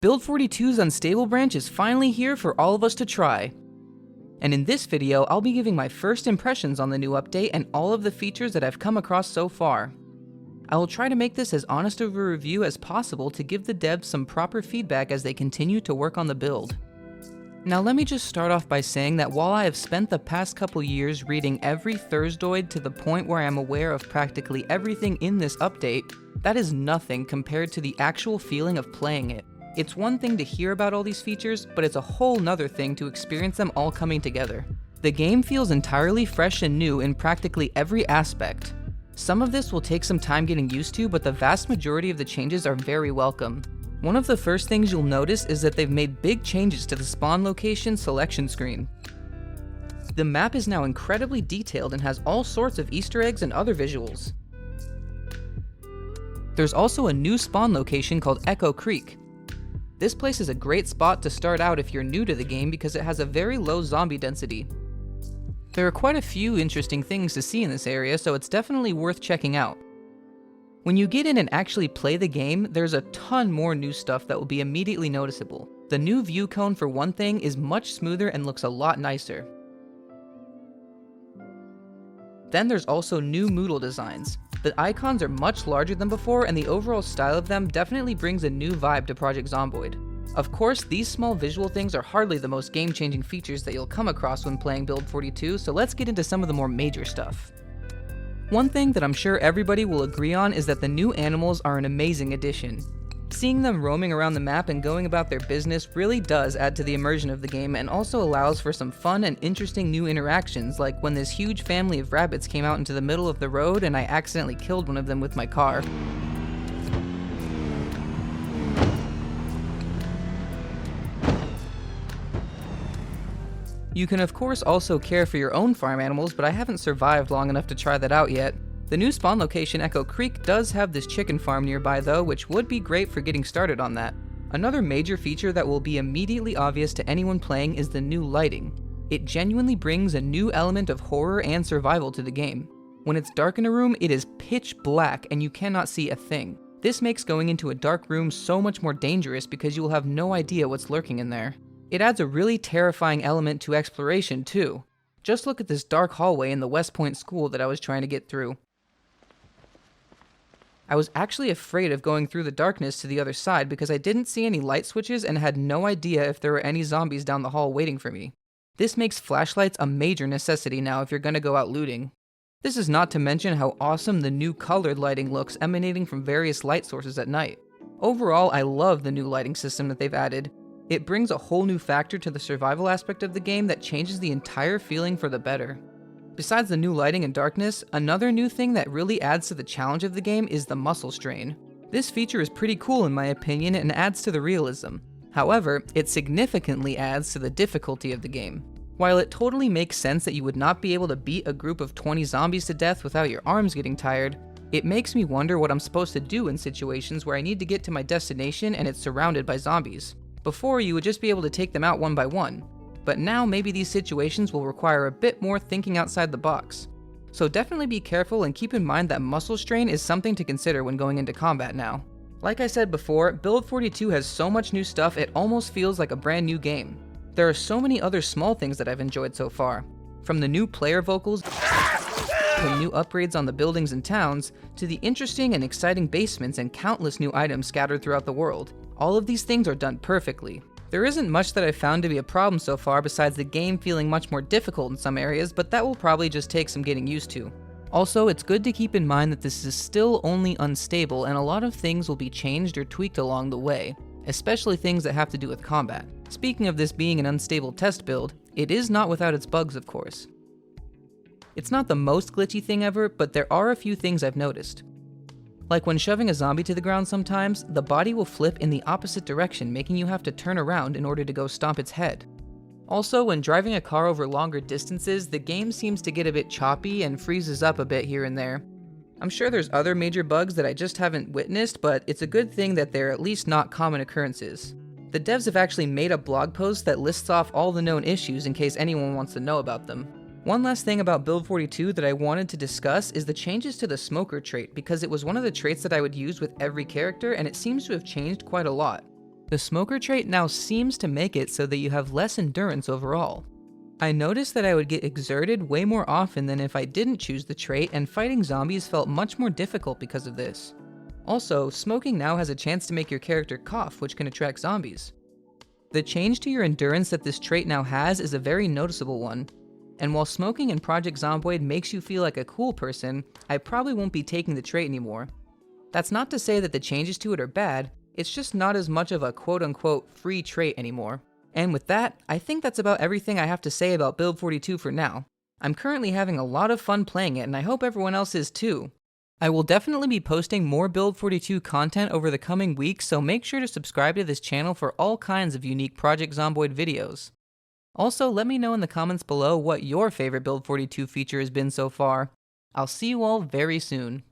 Build 42's Unstable branch is finally here for all of us to try. And in this video, I'll be giving my first impressions on the new update and all of the features that I've come across so far. I will try to make this as honest of a review as possible to give the devs some proper feedback as they continue to work on the build. Now let me just start off by saying that while I have spent the past couple years reading every Thursdoid to the point where I am aware of practically everything in this update, that is nothing compared to the actual feeling of playing it. It's one thing to hear about all these features, but it's a whole nother thing to experience them all coming together. The game feels entirely fresh and new in practically every aspect. Some of this will take some time getting used to, but the vast majority of the changes are very welcome. One of the first things you'll notice is that they've made big changes to the spawn location selection screen. The map is now incredibly detailed and has all sorts of Easter eggs and other visuals. There's also a new spawn location called Echo Creek. This place is a great spot to start out if you're new to the game because it has a very low zombie density. There are quite a few interesting things to see in this area, so it's definitely worth checking out. When you get in and actually play the game, there's a ton more new stuff that will be immediately noticeable. The new view cone, for one thing, is much smoother and looks a lot nicer. Then there's also new Moodle designs. The icons are much larger than before, and the overall style of them definitely brings a new vibe to Project Zomboid. Of course, these small visual things are hardly the most game-changing features that you'll come across when playing Build 42, so let's get into some of the more major stuff. One thing that I'm sure everybody will agree on is that the new animals are an amazing addition. Seeing them roaming around the map and going about their business really does add to the immersion of the game and also allows for some fun and interesting new interactions, like when this huge family of rabbits came out into the middle of the road and I accidentally killed one of them with my car. You can of course also care for your own farm animals, but I haven't survived long enough to try that out yet. The new spawn location Echo Creek does have this chicken farm nearby though, which would be great for getting started on that. Another major feature that will be immediately obvious to anyone playing is the new lighting. It genuinely brings a new element of horror and survival to the game. When it's dark in a room, it is pitch black and you cannot see a thing. This makes going into a dark room so much more dangerous because you will have no idea what's lurking in there. It adds a really terrifying element to exploration too. Just look at this dark hallway in the West Point school that I was trying to get through. I was actually afraid of going through the darkness to the other side because I didn't see any light switches and had no idea if there were any zombies down the hall waiting for me. This makes flashlights a major necessity now if you're gonna go out looting. This is not to mention how awesome the new colored lighting looks emanating from various light sources at night. Overall, I love the new lighting system that they've added. It brings a whole new factor to the survival aspect of the game that changes the entire feeling for the better. Besides the new lighting and darkness, another new thing that really adds to the challenge of the game is the muscle strain. This feature is pretty cool in my opinion and adds to the realism. However, it significantly adds to the difficulty of the game. While it totally makes sense that you would not be able to beat a group of 20 zombies to death without your arms getting tired, it makes me wonder what I'm supposed to do in situations where I need to get to my destination and it's surrounded by zombies. Before, you would just be able to take them out one by one. But now maybe these situations will require a bit more thinking outside the box. So definitely be careful and keep in mind that muscle strain is something to consider when going into combat now. Like I said before, Build 42 has so much new stuff it almost feels like a brand new game. There are so many other small things that I've enjoyed so far. From the new player vocals, to new upgrades on the buildings and towns, to the interesting and exciting basements and countless new items scattered throughout the world. All of these things are done perfectly. There isn't much that I've found to be a problem so far besides the game feeling much more difficult in some areas, but that will probably just take some getting used to. Also, it's good to keep in mind that this is still only unstable and a lot of things will be changed or tweaked along the way, especially things that have to do with combat. Speaking of this being an unstable test build, it is not without its bugs of course. It's not the most glitchy thing ever, but there are a few things I've noticed. Like when shoving a zombie to the ground sometimes, the body will flip in the opposite direction, making you have to turn around in order to go stomp its head. Also, when driving a car over longer distances, the game seems to get a bit choppy and freezes up a bit here and there. I'm sure there's other major bugs that I just haven't witnessed, but it's a good thing that they're at least not common occurrences. The devs have actually made a blog post that lists off all the known issues in case anyone wants to know about them. One last thing about Build 42 that I wanted to discuss is the changes to the smoker trait, because it was one of the traits that I would use with every character and it seems to have changed quite a lot. The smoker trait now seems to make it so that you have less endurance overall. I noticed that I would get exerted way more often than if I didn't choose the trait, and fighting zombies felt much more difficult because of this. Also, smoking now has a chance to make your character cough, which can attract zombies. The change to your endurance that this trait now has is a very noticeable one. And while smoking in Project Zomboid makes you feel like a cool person, I probably won't be taking the trait anymore. That's not to say that the changes to it are bad, it's just not as much of a quote-unquote free trait anymore. And with that, I think that's about everything I have to say about Build 42 for now. I'm currently having a lot of fun playing it, and I hope everyone else is too. I will definitely be posting more Build 42 content over the coming weeks, so make sure to subscribe to this channel for all kinds of unique Project Zomboid videos. Also, let me know in the comments below what your favorite Build 42 feature has been so far. I'll see you all very soon.